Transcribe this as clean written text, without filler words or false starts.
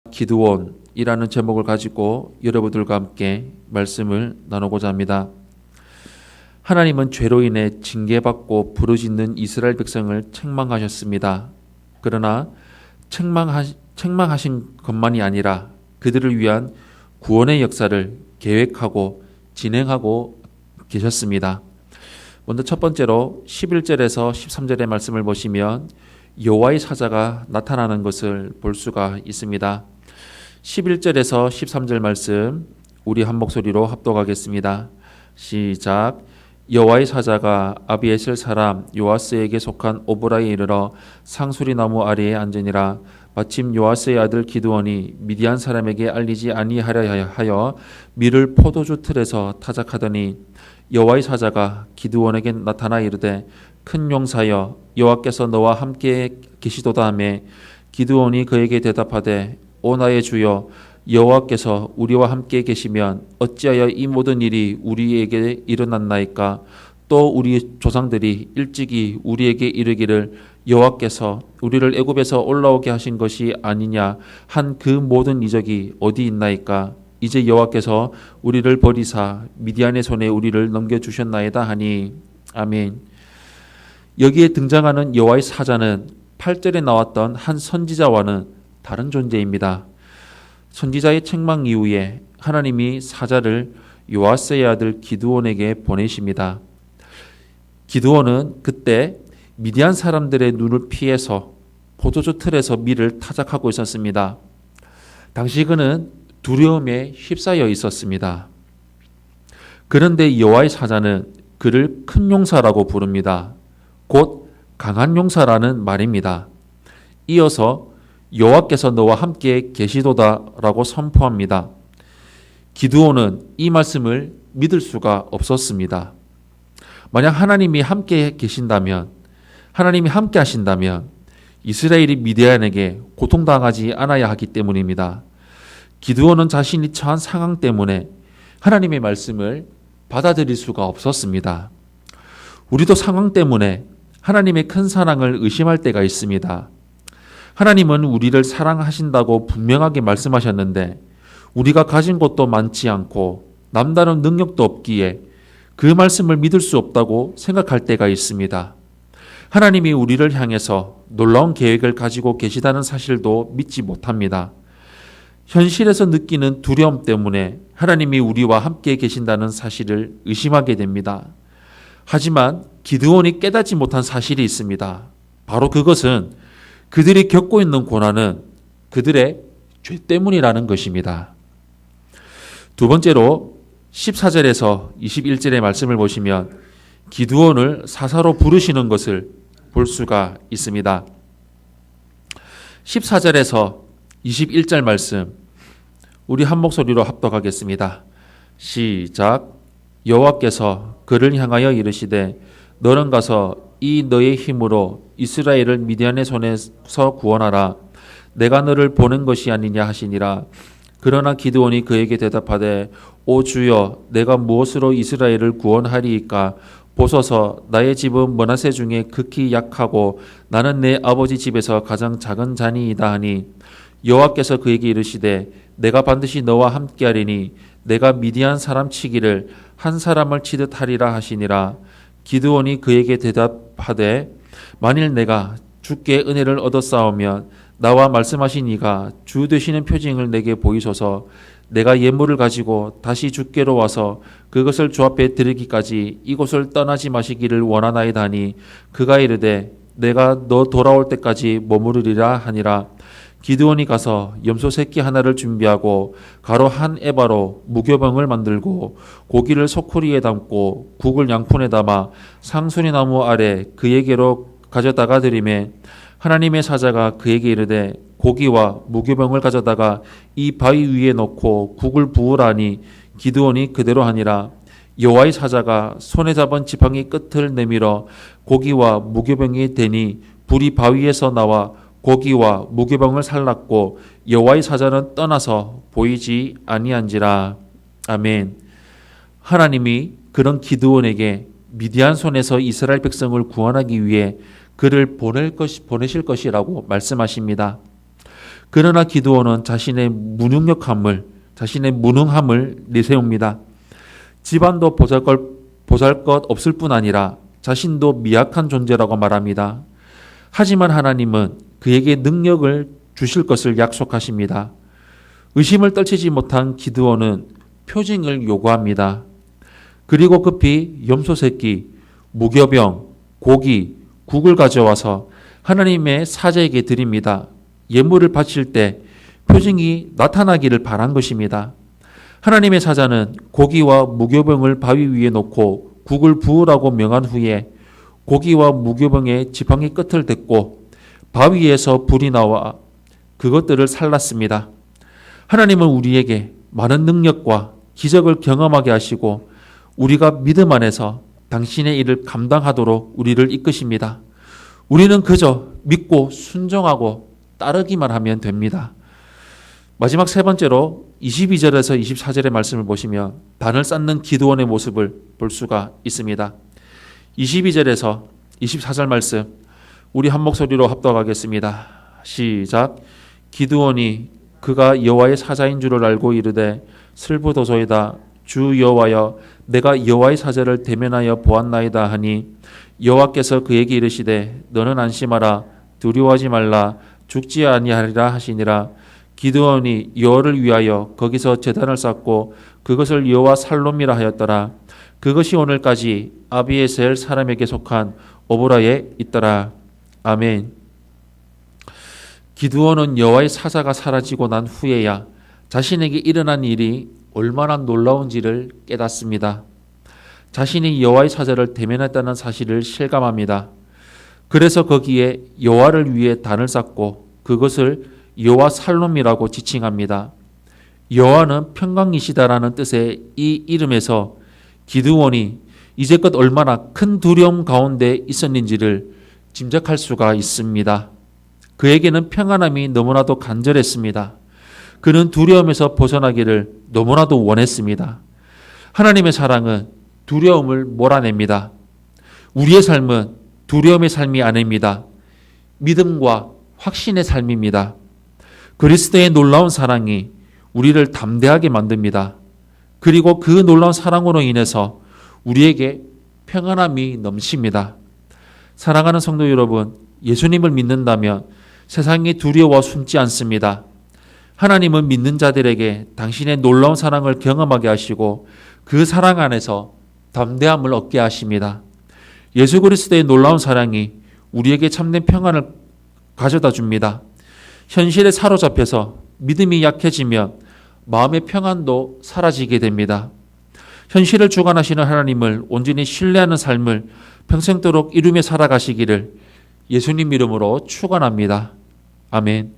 기드온이라는 제목을 가지고 여러분들과 함께 말씀을 나누고자 합니다. 하나님은 죄로 인해 징계받고 부르짖는 이스라엘 백성을 책망하셨습니다. 그러나 책망하신 것만이 아니라 그들을 위한 구원의 역사를 계획하고 진행하고 계셨습니다. 먼저 첫 번째로 11절에서 13절의 말씀을 보시면 여호와의 사자가 나타나는 것을 볼 수가 있습니다. 11절에서 13절 말씀 우리 한 목소리로 합독하겠습니다. 시작. 여호와의 사자가 아비에셀 사람 요아스에게 속한 오브라에 이르러 상수리 나무 아래에 앉으니라. 마침 요아스의 아들 기드온이 미디안 사람에게 알리지 아니하려 하여 밀을 포도주 틀에서 타작하더니 여호와의 사자가 기드온에게 나타나 이르되 큰 용사여 여호와께서 너와 함께 계시도다 하매 기드온이 그에게 대답하되 오 나의 주여 여호와께서 우리와 함께 계시면 어찌하여 이 모든 일이 우리에게 일어났나이까. 또 우리 조상들이 일찍이 우리에게 이르기를 여호와께서 우리를 애굽에서 올라오게 하신 것이 아니냐 한 그 모든 이적이 어디 있나이까. 이제 여호와께서 우리를 버리사 미디안의 손에 우리를 넘겨주셨나이다 하니. 아멘. 여기에 등장하는 여호와의 사자는 8절에 나왔던 한 선지자와는 다른 존재입니다. 선지자의 책망 이후에 하나님이 사자를 요아스의 아들 기드온에게 보내십니다. 기드온은 그때 미디안 사람들의 눈을 피해서 포도주 틀에서 밀을 타작하고 있었습니다. 당시 그는 두려움에 휩싸여 있었습니다. 그런데 여호와의 사자는 그를 큰 용사라고 부릅니다. 곧 강한 용사라는 말입니다. 이어서 여호와께서 너와 함께 계시도다라고 선포합니다. 기드온은 이 말씀을 믿을 수가 없었습니다. 만약 하나님이 함께 계신다면, 하나님이 함께 하신다면 이스라엘이 미디안에게 고통당하지 않아야 하기 때문입니다. 기드온은 자신이 처한 상황 때문에 하나님의 말씀을 받아들일 수가 없었습니다. 우리도 상황 때문에 하나님의 큰 사랑을 의심할 때가 있습니다. 하나님은 우리를 사랑하신다고 분명하게 말씀하셨는데 우리가 가진 것도 많지 않고 남다른 능력도 없기에 그 말씀을 믿을 수 없다고 생각할 때가 있습니다. 하나님이 우리를 향해서 놀라운 계획을 가지고 계시다는 사실도 믿지 못합니다. 현실에서 느끼는 두려움 때문에 하나님이 우리와 함께 계신다는 사실을 의심하게 됩니다. 하지만 기드온이 깨닫지 못한 사실이 있습니다. 바로 그것은 그들이 겪고 있는 고난은 그들의 죄 때문이라는 것입니다. 두 번째로 14절에서 21절의 말씀을 보시면 기드온을 사사로 부르시는 것을 볼 수가 있습니다. 14절에서 21절 말씀 우리 한 목소리로 합독하겠습니다. 시작. 여호와께서 그를 향하여 이르시되 너는 가서 이 너의 힘으로 이스라엘을 미디안의 손에서 구원하라. 내가 너를 보낸 것이 아니냐 하시니라. 그러나 기드온이 그에게 대답하되 오 주여 내가 무엇으로 이스라엘을 구원하리이까. 보소서 나의 집은 므낫세 중에 극히 약하고 나는 내 아버지 집에서 가장 작은 자니이다 하니 여호와께서 그에게 이르시되 내가 반드시 너와 함께하리니 내가 미디안 사람 치기를 한 사람을 치듯 하리라 하시니라. 기드온이 그에게 대답하되 만일 내가 주께 은혜를 얻었사오면 나와 말씀하신 이가 주 되시는 표징을 내게 보이소서. 내가 예물을 가지고 다시 주께로 와서 그것을 주 앞에 드리기까지 이곳을 떠나지 마시기를 원하나이다 하니 그가 이르되 내가 너 돌아올 때까지 머무르리라 하니라. 기드온이 가서 염소 새끼 하나를 준비하고 가로 한 에바로 무교병을 만들고 고기를 소쿠리에 담고 국을 양푼에 담아 상수리 나무 아래 그에게로 가져다가 드리매 하나님의 사자가 그에게 이르되 고기와 무교병을 가져다가 이 바위 위에 놓고 국을 부으라니 기드온이 그대로 하니라. 여호와의 사자가 손에 잡은 지팡이 끝을 내밀어 고기와 무교병이 되니 불이 바위에서 나와 고기와 무교병을 살랐고 여호와의 사자는 떠나서 보이지 아니한지라. 아멘. 하나님이 그런 기드온에게 미디안 손에서 이스라엘 백성을 구원하기 위해 그를 보내실 것이라고 말씀하십니다. 그러나 기드온은 자신의 무능함을 내세웁니다. 집안도 보잘것 없을 뿐 아니라 자신도 미약한 존재라고 말합니다. 하지만 하나님은 그에게 능력을 주실 것을 약속하십니다. 의심을 떨치지 못한 기드온은 표징을 요구합니다. 그리고 급히 염소 새끼, 무교병, 고기, 국을 가져와서 하나님의 사자에게 드립니다. 예물을 바칠 때 표징이 나타나기를 바란 것입니다. 하나님의 사자는 고기와 무교병을 바위 위에 놓고 국을 부으라고 명한 후에 고기와 무교병의 지팡이 끝을 댔고 바위에서 불이 나와 그것들을 살랐습니다. 하나님은 우리에게 많은 능력과 기적을 경험하게 하시고 우리가 믿음 안에서 당신의 일을 감당하도록 우리를 이끄십니다. 우리는 그저 믿고 순종하고 따르기만 하면 됩니다. 마지막 세 번째로 22절에서 24절의 말씀을 보시면 단을 쌓는 기드온의 모습을 볼 수가 있습니다. 22절에서 24절 말씀 우리 한 목소리로 합독하겠습니다. 시작. 기드온이 그가 여호와의 사자인 줄을 알고 이르되 슬프도소이다. 주 여호와여 내가 여호와의 사자를 대면하여 보았나이다 하니 여호와께서 그에게 이르시되 너는 안심하라 두려워하지 말라 죽지 아니하리라 하시니라. 기드온이 여호와를 위하여 거기서 제단을 쌓고 그것을 여호와 살롬이라 하였더라. 그것이 오늘까지 아비에셀 사람에게 속한 오보라에 있더라. 아멘. 기드온은 여호와의 사자가 사라지고 난 후에야 자신에게 일어난 일이 얼마나 놀라운지를 깨닫습니다. 자신이 여호와의 사자를 대면했다는 사실을 실감합니다. 그래서 거기에 여호와를 위해 단을 쌓고 그것을 여호와 살롬이라고 지칭합니다. 여호와는 평강이시다라는 뜻의 이 이름에서 기드온이 이제껏 얼마나 큰 두려움 가운데 있었는지를 짐작할 수가 있습니다. 그에게는 평안함이 너무나도 간절했습니다. 그는 두려움에서 벗어나기를 너무나도 원했습니다. 하나님의 사랑은 두려움을 몰아냅니다. 우리의 삶은 두려움의 삶이 아닙니다. 믿음과 확신의 삶입니다. 그리스도의 놀라운 사랑이 우리를 담대하게 만듭니다. 그리고 그 놀라운 사랑으로 인해서 우리에게 평안함이 넘칩니다. 사랑하는 성도 여러분, 예수님을 믿는다면 세상이 두려워 숨지 않습니다. 하나님은 믿는 자들에게 당신의 놀라운 사랑을 경험하게 하시고 그 사랑 안에서 담대함을 얻게 하십니다. 예수 그리스도의 놀라운 사랑이 우리에게 참된 평안을 가져다 줍니다. 현실에 사로잡혀서 믿음이 약해지면 마음의 평안도 사라지게 됩니다. 현실을 주관하시는 하나님을 온전히 신뢰하는 삶을 평생도록 이루며 살아가시기를 예수님 이름으로 축원합니다. 아멘.